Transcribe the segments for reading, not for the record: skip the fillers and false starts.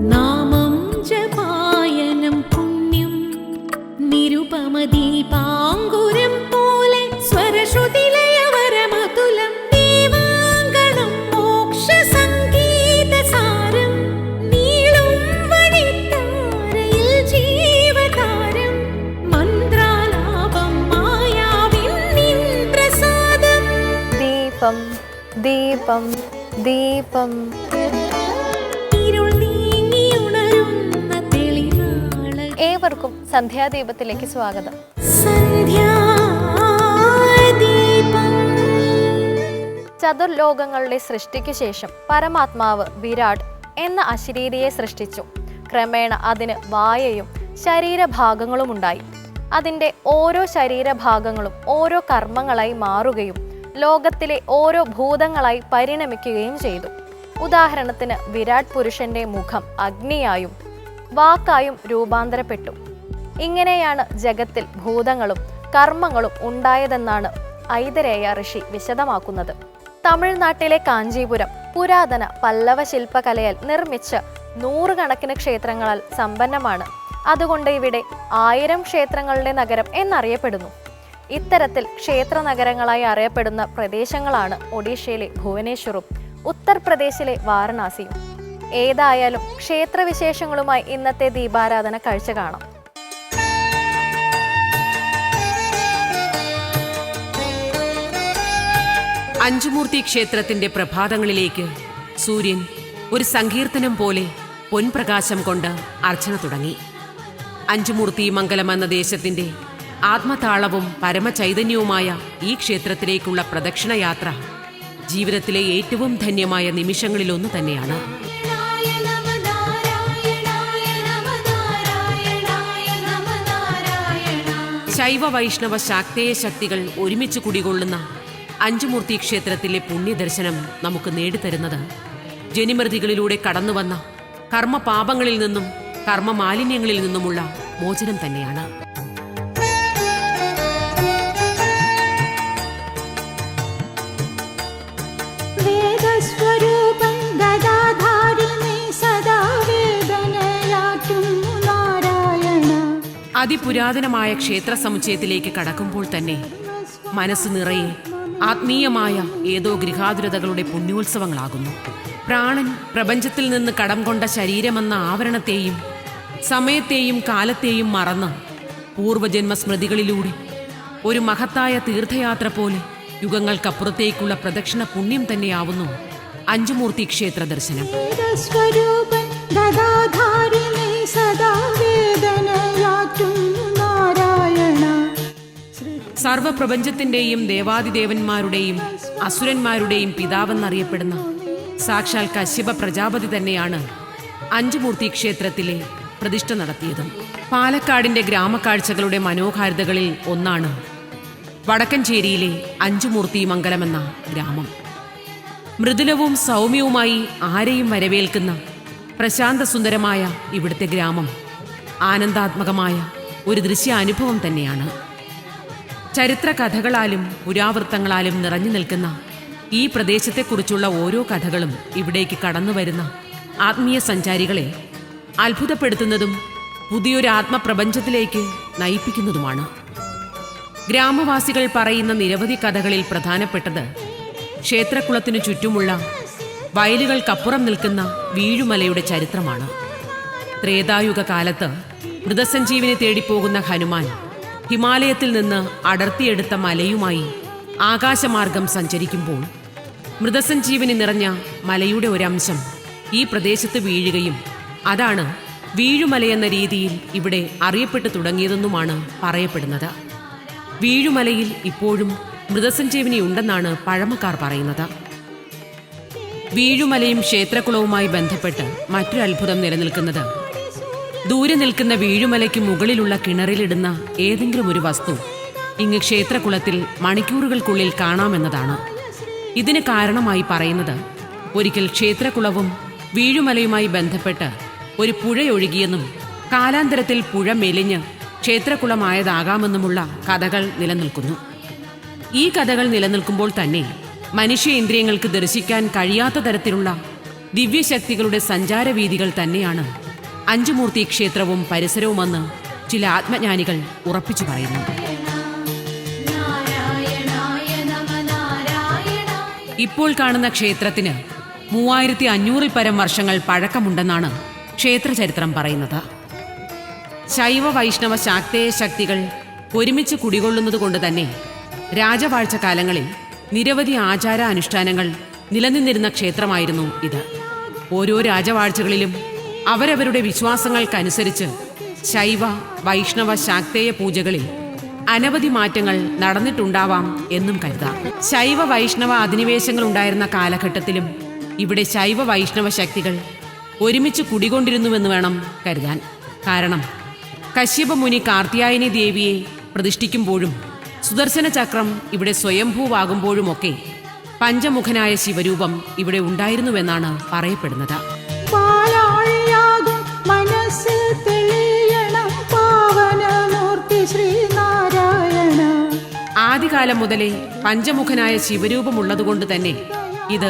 നാമം ജപായനം പുണ്യം നിരുപമദീപാങ്കുരം പോലെ സ്വരശ്രുതിലയവരമതുലം ദീവാങ്കണം മോക്ഷസംഗീതസാരം നീളും വഴിത്താരയിൽ ജീവതാരം മന്ത്രാലാപം മായാവിൻ നിൻ പ്രസാദം. ദീപം ദീപം ദീപം. ഏവർക്കും സന്ധ്യാദീപത്തിലേക്ക് സ്വാഗതം. ചതുർലോകങ്ങളുടെ സൃഷ്ടിക്കു ശേഷം പരമാത്മാവ് വിരാട് എന്ന അശരീരിയെ സൃഷ്ടിച്ചു. ക്രമേണ അതിന് വായയും ശരീരഭാഗങ്ങളും ഉണ്ടായി. അതിൻ്റെ ഓരോ ശരീരഭാഗങ്ങളും ഓരോ കർമ്മങ്ങളായി മാറുകയും ലോകത്തിലെ ഓരോ ഭൂതങ്ങളായി പരിണമിക്കുകയും ചെയ്തു. ഉദാഹരണത്തിന് വിരാട് പുരുഷന്റെ മുഖം അഗ്നിയായും വാക്കായും രൂപാന്തരപ്പെട്ടു. ഇങ്ങനെയാണ് ജഗത്തിൽ ഭൂതങ്ങളും കർമ്മങ്ങളും ഉണ്ടായതെന്നാണ് ഐതരേയ ഋഷി വിശദമാക്കുന്നത്. തമിഴ്നാട്ടിലെ കാഞ്ചീപുരം പുരാതന പല്ലവ ശില്പകലയാൽ നിർമ്മിച്ച നൂറുകണക്കിന് ക്ഷേത്രങ്ങളാൽ സമ്പന്നമാണ്. അതുകൊണ്ട് ഇവിടെ 1000 ക്ഷേത്രങ്ങളുടെ നഗരം എന്നറിയപ്പെടുന്നു. ഇത്തരത്തിൽ ക്ഷേത്ര നഗരങ്ങളായി അറിയപ്പെടുന്ന പ്രദേശങ്ങളാണ് ഒഡീഷയിലെ ഭുവനേശ്വറും ഉത്തർപ്രദേശിലെ വാരണാസിയും. ഏതായാലും ക്ഷേത്രവിശേഷങ്ങളുമായി ഇന്നത്തെ ദീപാരാധന കാഴ്ച കാണാം. അഞ്ചുമൂർത്തി ക്ഷേത്രത്തിന്റെ പ്രഭാതങ്ങളിലേക്ക് സൂര്യൻ ഒരു സങ്കീർത്തനം പോലെ പൊൻപ്രകാശം കൊണ്ട് അർച്ചന തുടങ്ങി. അഞ്ചുമൂർത്തി മംഗലം എന്ന ദേശത്തിന്റെ ആത്മതാളവും പരമചൈതന്യവുമായ ഈ ക്ഷേത്രത്തിലേക്കുള്ള പ്രദക്ഷിണയാത്ര ജീവിതത്തിലെ ഏറ്റവും ധന്യമായ നിമിഷങ്ങളിലൊന്നു തന്നെയാണ്. ശൈവ വൈഷ്ണവ ശാക്തേയ ശക്തികൾ ഒരുമിച്ച് കുടികൊള്ളുന്ന അഞ്ചുമൂർത്തി ക്ഷേത്രത്തിലെ പുണ്യദർശനം നമുക്ക് നേടിത്തരുന്നത് ജനിമൃതികളിലൂടെ കടന്നുവന്ന കർമ്മപാപങ്ങളിൽ നിന്നും കർമ്മമാലിന്യങ്ങളിൽ നിന്നുമുള്ള മോചനം തന്നെയാണ്. അതിപുരാതനമായ ക്ഷേത്ര സമുച്ചയത്തിലേക്ക് കടക്കുമ്പോൾ തന്നെ മനസ്സ് നിറയെ ആത്മീയമായ ഏതോ ഗൃഹാതുരതകളുടെ പുണ്യോത്സവങ്ങളാകുന്നു. പ്രാണൻ പ്രപഞ്ചത്തിൽ നിന്ന് കടം കൊണ്ട ശരീരമെന്ന ആവരണത്തെയും സമയത്തെയും കാലത്തെയും മറന്ന് പൂർവജന്മ സ്മൃതികളിലൂടെ ഒരു മഹത്തായ തീർത്ഥയാത്ര പോലെ യുഗങ്ങൾക്കപ്പുറത്തേക്കുള്ള പ്രദക്ഷിണ പുണ്യം തന്നെയാവുന്നു അഞ്ചുമൂർത്തി ക്ഷേത്ര ദർശനം. സർവപ്രപഞ്ചത്തിന്റെയും ദേവാദിദേവന്മാരുടെയും അസുരന്മാരുടെയും പിതാവെന്നറിയപ്പെടുന്ന സാക്ഷാൽ കശ്യപ പ്രജാപതി തന്നെയാണ് അഞ്ചുമൂർത്തി ക്ഷേത്രത്തിലെ പ്രതിഷ്ഠ നടത്തിയതും. പാലക്കാടിന്റെ ഗ്രാമക്കാഴ്ചകളുടെ മനോഹാരിതകളിൽ ഒന്നാണ് വടക്കഞ്ചേരിയിലെ അഞ്ചുമൂർത്തി മംഗലമെന്ന ഗ്രാമം. മൃദുലവും സൗമ്യവുമായി ആരെയും വരവേൽക്കുന്ന പ്രശാന്തസുന്ദരമായ ഇവിടുത്തെ ഗ്രാമം ആനന്ദാത്മകമായ ഒരു ദൃശ്യാനുഭവം തന്നെയാണ്. ചരിത്ര കഥകളാലും പുരാവൃത്തങ്ങളാലും നിറഞ്ഞു നിൽക്കുന്ന ഈ പ്രദേശത്തെക്കുറിച്ചുള്ള ഓരോ കഥകളും ഇവിടേക്ക് കടന്നു വരുന്ന ആത്മീയ സഞ്ചാരികളെ അത്ഭുതപ്പെടുത്തുന്നതും പുതിയൊരു ആത്മപ്രപഞ്ചത്തിലേക്ക് നയിപ്പിക്കുന്നതുമാണ്. ഗ്രാമവാസികൾ പറയുന്ന നിരവധി കഥകളിൽ പ്രധാനപ്പെട്ടത് ക്ഷേത്രക്കുളത്തിനു ചുറ്റുമുള്ള വയലുകൾക്കപ്പുറം നിൽക്കുന്ന വീഴുമലയുടെ ചരിത്രമാണ്. ത്രേതായുഗ കാലത്ത് മൃതസഞ്ജീവിനെ തേടിപ്പോകുന്ന ഹനുമാൻ ഹിമാലയത്തിൽ നിന്ന് അടർത്തിയെടുത്ത മലയുമായി ആകാശമാർഗം സഞ്ചരിക്കുമ്പോൾ മൃതസഞ്ജീവിനി നിറഞ്ഞ മലയുടെ ഒരംശം ഈ പ്രദേശത്ത് വീഴുകയും അതാണ് വീഴുമലയെന്ന രീതിയിൽ ഇവിടെ അറിയപ്പെട്ടു തുടങ്ങിയതെന്നുമാണ് പറയപ്പെടുന്നത്. വീഴുമലയിൽ ഇപ്പോഴും മൃതസഞ്ജീവിനി ഉണ്ടെന്നാണ് പഴമക്കാർ പറയുന്നത്. വീഴുമലയും ക്ഷേത്രക്കുളവുമായി ബന്ധപ്പെട്ട് മറ്റൊരു അത്ഭുതം നിലനിൽക്കുന്നത് ദൂരെ നിൽക്കുന്ന വീഴുമലയ്ക്ക് മുകളിലുള്ള കിണറിലിടുന്ന ഏതെങ്കിലും ഒരു വസ്തു ഇങ്ങ് ക്ഷേത്രക്കുളത്തിൽ മണിക്കൂറുകൾക്കുള്ളിൽ കാണാമെന്നതാണ്. ഇതിന് കാരണമായി പറയുന്നത് ഒരിക്കൽ ക്ഷേത്രക്കുളവും വീഴുമലയുമായി ബന്ധപ്പെട്ട് ഒരു പുഴയൊഴുകിയെന്നും കാലാന്തരത്തിൽ പുഴ മെലിഞ്ഞ് ക്ഷേത്രക്കുളമായതാകാമെന്നുമുള്ള കഥകൾ നിലനിൽക്കുന്നു. ഈ കഥകൾ നിലനിൽക്കുമ്പോൾ തന്നെ മനുഷ്യ ഇന്ദ്രിയങ്ങൾക്ക് ദർശിക്കാൻ കഴിയാത്ത തരത്തിലുള്ള ദിവ്യശക്തികളുടെ സഞ്ചാരവീഥികൾ തന്നെയാണ് അഞ്ചുമൂർത്തി ക്ഷേത്രവും പരിസരവുമെന്ന് ചില ആത്മജ്ഞാനികൾ ഉറപ്പിച്ചു പറയുന്നു. ഇപ്പോൾ കാണുന്ന ക്ഷേത്രത്തിന് 3500-ൽ പരം വർഷങ്ങൾ പഴക്കമുണ്ടെന്നാണ് ക്ഷേത്രചരിത്രം പറയുന്നത്. ശൈവ വൈഷ്ണവ ശാക്തേയ ശക്തികൾ ഒരുമിച്ച് കുടികൊള്ളുന്നതുകൊണ്ട് തന്നെ രാജവാഴ്ച കാലങ്ങളിൽ നിരവധി ആചാര അനുഷ്ഠാനങ്ങൾ നിലനിന്നിരുന്ന ക്ഷേത്രമായിരുന്നു ഇത്. ഓരോ രാജവാഴ്ചകളിലും അവരവരുടെ വിശ്വാസങ്ങൾക്കനുസരിച്ച് ശൈവ വൈഷ്ണവ ശാക്തേയ പൂജകളിൽ അനവധി മാറ്റങ്ങൾ നടന്നിട്ടുണ്ടാവാം എന്നും കരുതാം. ശൈവ വൈഷ്ണവ അധിനിവേശങ്ങൾ ഉണ്ടായിരുന്ന കാലഘട്ടത്തിലും ഇവിടെ ശൈവ വൈഷ്ണവ ശക്തികൾ ഒരുമിച്ച് കുടികൊണ്ടിരുന്നുവെന്ന് വേണം കരുതാൻ. കാരണം കശ്യപ മുനി കാർത്യായനി ദേവിയെ പ്രതിഷ്ഠിക്കുമ്പോഴും സുദർശന ചക്രം ഇവിടെ സ്വയംഭൂവാകുമ്പോഴുമൊക്കെ പഞ്ചമുഖനായ ശിവരൂപം ഇവിടെ ഉണ്ടായിരുന്നുവെന്നാണ് പറയപ്പെടുന്നത്. മനസ്സിൽ തെളിയണം പാവനമൂർത്തി ശ്രീനാരായണ. ആദ്യകാലം മുതലേ പഞ്ചമുഖനായ ശിവരൂപമുള്ളതുകൊണ്ട് തന്നെ ഇത്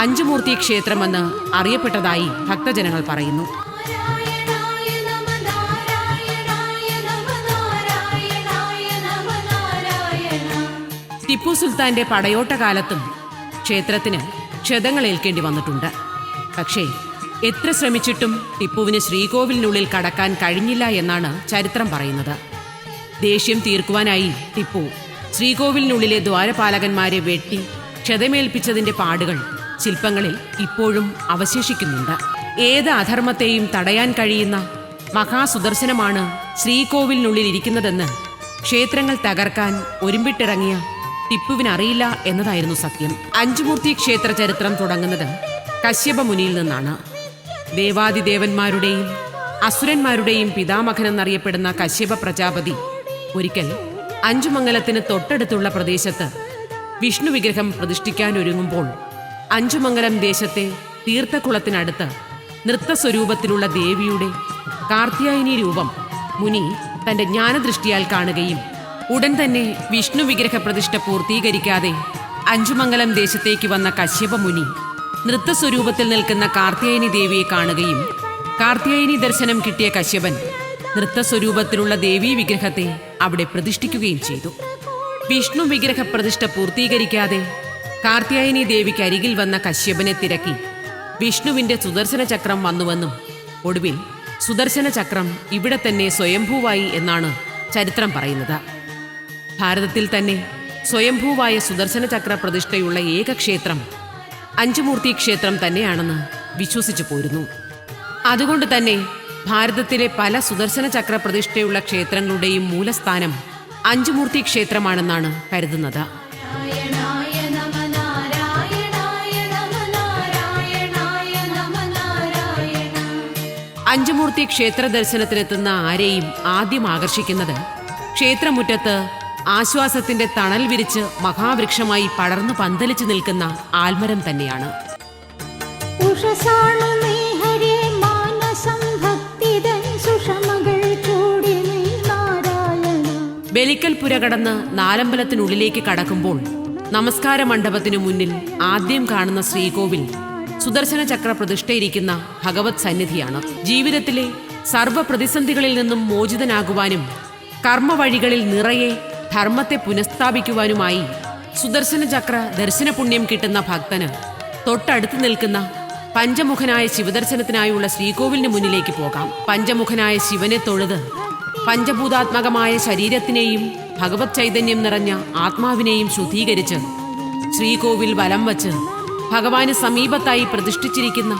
അഞ്ചുമൂർത്തി ക്ഷേത്രമെന്ന് അറിയപ്പെട്ടതായി ഭക്തജനങ്ങൾ പറയുന്നു. ടിപ്പു സുൽത്താന്റെ പടയോട്ട കാലത്തും ക്ഷേത്രത്തിന് ക്ഷതങ്ങൾ ഏൽക്കേണ്ടി വന്നിട്ടുണ്ട്. പക്ഷേ എത്ര ശ്രമിച്ചിട്ടും ടിപ്പുവിന് ശ്രീകോവിലിനുള്ളിൽ കടക്കാൻ കഴിഞ്ഞില്ല എന്നാണ് ചരിത്രം പറയുന്നത്. ദേഷ്യം തീർക്കുവാനായി ടിപ്പു ശ്രീകോവിലിനുള്ളിലെ ദ്വാരപാലകന്മാരെ വെട്ടി ക്ഷതമേൽപ്പിച്ചതിന്റെ പാടുകൾ ശില്പങ്ങളിൽ ഇപ്പോഴും അവശേഷിക്കുന്നുണ്ട്. ഏത് അധർമ്മത്തെയും തടയാൻ കഴിയുന്ന മഹാസുദർശനമാണ് ശ്രീകോവിലിനുള്ളിൽ ഇരിക്കുന്നതെന്ന് ക്ഷേത്രങ്ങൾ തകർക്കാൻ ഒരുമ്പിട്ടിറങ്ങിയ ടിപ്പുവിനറിയില്ല എന്നതായിരുന്നു സത്യം. അഞ്ചുമൂർത്തി ക്ഷേത്ര ചരിത്രം തുടങ്ങുന്നത് കശ്യപ മുനിയിൽ നിന്നാണ്. ദേവാദിദേവന്മാരുടെയും അസുരന്മാരുടെയും പിതാമഹനെന്നറിയപ്പെടുന്ന കശ്യപ പ്രജാപതി ഒരിക്കൽ അഞ്ചുമംഗലത്തിന് തൊട്ടടുത്തുള്ള പ്രദേശത്ത് വിഷ്ണു വിഗ്രഹം പ്രതിഷ്ഠിക്കാനൊരുങ്ങുമ്പോൾ അഞ്ചുമംഗലം ദേശത്തെ തീർത്ഥക്കുളത്തിനടുത്ത് നൃത്തസ്വരൂപത്തിലുള്ള ദേവിയുടെ കാർത്യായനി രൂപം മുനി തന്റെ ജ്ഞാനദൃഷ്ടിയാൽ കാണുകയും ഉടൻ തന്നെ വിഷ്ണു വിഗ്രഹ പ്രതിഷ്ഠ പൂർത്തീകരിക്കാതെ അഞ്ചുമംഗലം ദേശത്തേക്ക് വന്ന കശ്യപ മുനി നൃത്തസ്വരൂപത്തിൽ നിൽക്കുന്ന കാർത്യായനി ദേവിയെ കാണുകയും കാർത്യായനി ദർശനം കിട്ടിയ കശ്യപൻ നൃത്തസ്വരൂപത്തിലുള്ള ദേവീ വിഗ്രഹത്തെ അവിടെ പ്രതിഷ്ഠിക്കുകയും ചെയ്തു. വിഷ്ണു വിഗ്രഹ പ്രതിഷ്ഠ പൂർത്തീകരിക്കാതെ കാർത്യായനി ദേവിക്ക് അരികിൽ വന്ന കശ്യപനെ തിരക്കി വിഷ്ണുവിന്റെ സുദർശന ചക്രം വന്നുവെന്നും ഒടുവിൽ സുദർശന ചക്രം ഇവിടെ തന്നെ സ്വയംഭൂവായി എന്നാണ് ചരിത്രം പറയുന്നത്. ഭാരതത്തിൽ തന്നെ സ്വയംഭൂവായ സുദർശന ചക്ര പ്രതിഷ്ഠയുള്ള ഏക ക്ഷേത്രം അഞ്ചുമൂർത്തി ക്ഷേത്രം തന്നെയാണെന്ന് വിശ്വസിച്ചു പോരുന്നു. അതുകൊണ്ട് തന്നെ ഭാരതത്തിലെ പല സുദർശന ചക്ര പ്രതിഷ്ഠയുള്ള ക്ഷേത്രങ്ങളുടെയും മൂലസ്ഥാനം അഞ്ചുമൂർത്തി ക്ഷേത്രമാണെന്നാണ് കരുതുന്നത്. അഞ്ചുമൂർത്തി ക്ഷേത്ര ദർശനത്തിനെത്തുന്ന ആരെയും ആദ്യം ആകർഷിക്കുന്നത് ക്ഷേത്രമുറ്റത്ത് ആശ്വാസത്തിന്റെ തണൽ വിരിച്ച് മഹാവൃക്ഷമായി പടർന്നു പന്തലിച്ചു നിൽക്കുന്ന ആൽമരം തന്നെയാണ്. ബലിക്കൽ പുര കടന്ന് നാലമ്പലത്തിനുള്ളിലേക്ക് കടക്കുമ്പോൾ നമസ്കാര മണ്ഡപത്തിനു മുന്നിൽ ആദ്യം കാണുന്ന ശ്രീകോവിൽ സുദർശന ചക്ര പ്രതിഷ്ഠയിരിക്കുന്ന ഭഗവത് സന്നിധിയാണ്. ജീവിതത്തിലെ സർവ്വ പ്രതിസന്ധികളിൽ നിന്നും മോചിതനാകുവാനും കർമ്മ വഴികളിൽ നിറയെ ധർമ്മത്തെ പുനഃസ്ഥാപിക്കുവാനുമായി സുദർശന ചക്ര ദർശന പുണ്യം കിട്ടുന്ന ഭക്തന് തൊട്ടടുത്ത് നിൽക്കുന്ന പഞ്ചമുഖനായ ശിവദർശനത്തിനായുള്ള ശ്രീകോവിലിന് മുന്നിലേക്ക് പോകാം. പഞ്ചമുഖനായ ശിവനെ തൊഴുത് പഞ്ചഭൂതാത്മകമായ ശരീരത്തിനെയും ഭഗവത് ചൈതന്യം നിറഞ്ഞ ആത്മാവിനെയും ശുദ്ധീകരിച്ച് ശ്രീകോവിൽ വലം വച്ച് ഭഗവാന് സമീപത്തായി പ്രതിഷ്ഠിച്ചിരിക്കുന്ന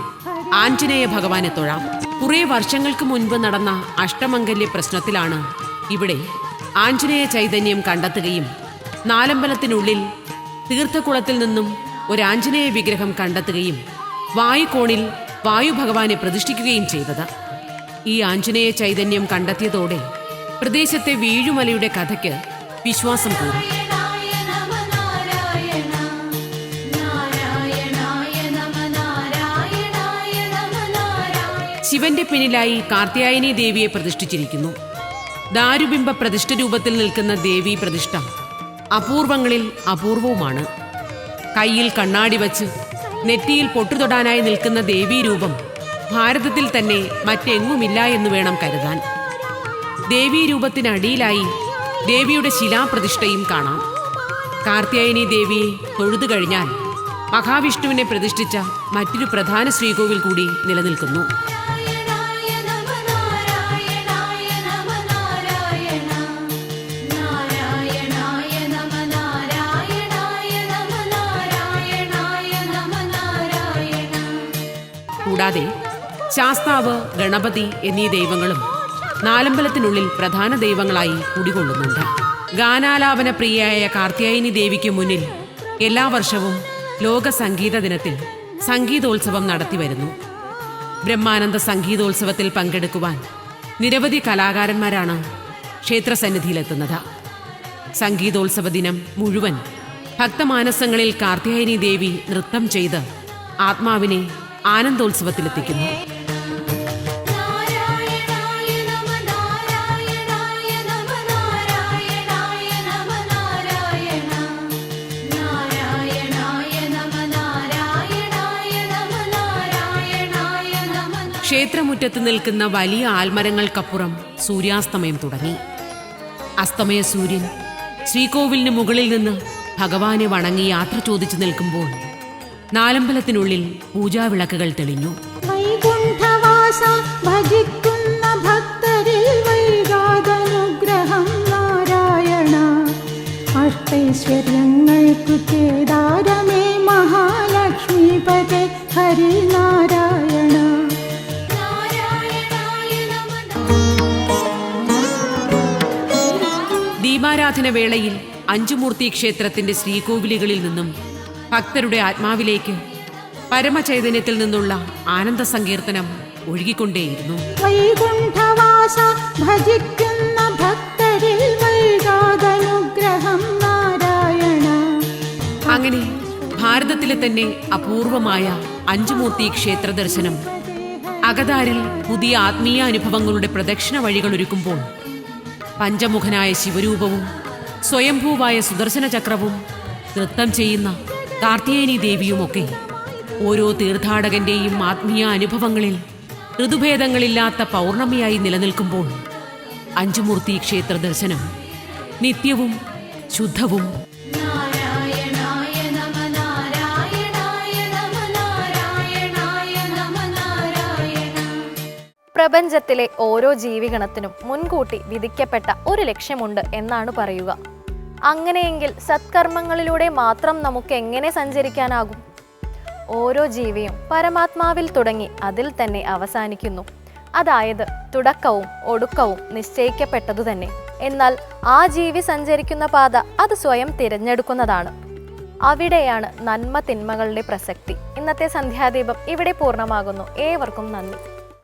ആഞ്ജനേയ ഭഗവാനെ തൊഴാം. കുറെ വർഷങ്ങൾക്ക് മുൻപ് നടന്ന അഷ്ടമംഗല്യ പ്രശ്നത്തിലാണ് ഇവിടെ ആഞ്ജനേയ ചൈതന്യം കണ്ടെത്തുകയും നാലമ്പലത്തിനുള്ളിൽ തീർത്ഥക്കുളത്തിൽ നിന്നും ഒരു ആഞ്ജനേയ വിഗ്രഹം കണ്ടെത്തുകയും വായുകോണിൽ വായു ഭഗവാനെ പ്രതിഷ്ഠിക്കുകയും ചെയ്തത്. ഈ ആഞ്ജനേയ ചൈതന്യം കണ്ടെത്തിയതോടെ പ്രദേശത്തെ വീഴുമലയുടെ കഥയ്ക്ക് വിശ്വാസം കൂടി. ശിവന്റെ പിന്നിലായി കാർത്യായനി ദേവിയെ പ്രതിഷ്ഠിച്ചിരിക്കുന്നു. ദാരുബിംബ പ്രതിഷ്ഠ രൂപത്തിൽ നിൽക്കുന്ന ദേവീ പ്രതിഷ്ഠ അപൂർവങ്ങളിൽ അപൂർവവുമാണ്. കയ്യിൽ കണ്ണാടി വച്ച് നെറ്റിയിൽ പൊട്ടുതൊടാനായി നിൽക്കുന്ന ദേവീരൂപം ഭാരതത്തിൽ തന്നെ മറ്റെങ്ങുമില്ല എന്ന് വേണം കരുതാൻ. ദേവീരൂപത്തിനടിയിലായി ദേവിയുടെ ശിലാപ്രതിഷ്ഠയും കാണാം. കാർത്യായനി ദേവിയെ തൊഴുതു കഴിഞ്ഞാൽ മഹാവിഷ്ണുവിനെ പ്രതിഷ്ഠിച്ച മറ്റൊരു പ്രധാന ശ്രീകോവിൽ കൂടി നിലനിൽക്കുന്നു. കൂടാതെ ശാസ്താവ്, ഗണപതി എന്നീ ദൈവങ്ങളും നാലമ്പലത്തിനുള്ളിൽ പ്രധാന ദൈവങ്ങളായി കുടികൊള്ളുന്നുണ്ട്. ഗാനാലാപന പ്രിയയായ കാർത്യായനി ദേവിക്ക് മുന്നിൽ എല്ലാ വർഷവും ലോക സംഗീത ദിനത്തിൽ സംഗീതോത്സവം നടത്തിവരുന്നു. ബ്രഹ്മാനന്ദ സംഗീതോത്സവത്തിൽ പങ്കെടുക്കുവാൻ നിരവധി കലാകാരന്മാരാണ് ക്ഷേത്രസന്നിധിയിലെത്തുന്നത്. സംഗീതോത്സവ ദിനം മുഴുവൻ ഭക്തമാനസങ്ങളിൽ കാർത്യായനി ദേവി നൃത്തം ചെയ്ത് ആത്മാവിനെ ആനന്ദോത്സവത്തിലെത്തിക്കുന്നു. ക്ഷേത്രമുറ്റത്ത് നിൽക്കുന്ന വലിയ ആൽമരങ്ങൾക്കപ്പുറം സൂര്യാസ്തമയം തുടങ്ങി. അസ്തമയ സൂര്യൻ ശ്രീകോവിലിന് മുകളിൽ നിന്ന് ഭഗവാനെ വണങ്ങി യാത്ര ചോദിച്ചു നിൽക്കുമ്പോൾ നാലമ്പലത്തിനുള്ളിൽ പൂജാവിളക്കുകൾ തെളിഞ്ഞു. വൈകുണ്ഠവാസ ഭജിക്കുന്ന ഭക്തരിൽ വൈകാതനുഗ്രഹം നാരായണ. അഷ്ടൈശ്വര്യങ്ങൾക്കു കേദാരമേ മഹാലക്ഷ്മീപതേ ഹരിനാരായണ. ദീപാരാധന വേളയിൽ അഞ്ചുമൂർത്തി ക്ഷേത്രത്തിന്റെ ശ്രീകോവിലുകളിൽ നിന്നും ഭക്തരുടെ ആത്മാവിലേക്ക് പരമചൈതന്യത്തിൽ നിന്നുള്ള ആനന്ദ സങ്കീർത്തനം ഒഴുകിക്കൊണ്ടേയിരുന്നു. വൈകുണ്ഠവാസ ഭജിക്കുന്ന ഭക്തരിൽ വൈകാതനുഗ്രഹം നാരായണ. അങ്ങനെ ഭാരതത്തിലെ തന്നെ അപൂർവമായ അഞ്ചുമൂർത്തി ക്ഷേത്ര ദർശനം അകതാരിൽ പുതിയ ആത്മീയ അനുഭവങ്ങളുടെ പ്രദക്ഷിണ വഴികൾ ഒരുക്കുമ്പോൾ പഞ്ചമുഖനായ ശിവരൂപവും സ്വയംഭൂവായ സുദർശന ചക്രവും നൃത്തം ചെയ്യുന്ന കാർത്യായനി ദേവിയുമൊക്കെ ഓരോ തീർത്ഥാടകന്റെയും ആത്മീയ അനുഭവങ്ങളിൽ ഋതുഭേദങ്ങളില്ലാത്ത പൗർണമിയായി നിലനിൽക്കുമ്പോൾ അഞ്ചുമൂർത്തി ക്ഷേത്ര ദർശനം നിത്യവും ശുദ്ധവും പ്രപഞ്ചത്തിലെ ഓരോ ജീവിഗണത്തിനും മുൻകൂട്ടി വിധിക്കപ്പെട്ട ഒരു ലക്ഷ്യമുണ്ട് എന്നാണ് പറയുക. അങ്ങനെയെങ്കിൽ സത്കർമ്മങ്ങളിലൂടെ മാത്രം നമുക്ക് എങ്ങനെ സഞ്ചരിക്കാനാകും? ഓരോ ജീവിയും പരമാത്മാവിൽ തുടങ്ങി അതിൽ തന്നെ അവസാനിക്കുന്നു. അതായത് തുടക്കവും ഒടുക്കവും നിശ്ചയിക്കപ്പെട്ടതു തന്നെ. എന്നാൽ ആ ജീവി സഞ്ചരിക്കുന്ന പാത അത് സ്വയം തിരഞ്ഞെടുക്കുന്നതാണ്. അവിടെയാണ് നന്മ തിന്മകളുടെ പ്രസക്തി. ഇന്നത്തെ സന്ധ്യാദീപം ഇവിടെ പൂർണ്ണമാകുന്നു. ഏവർക്കും നന്ദി.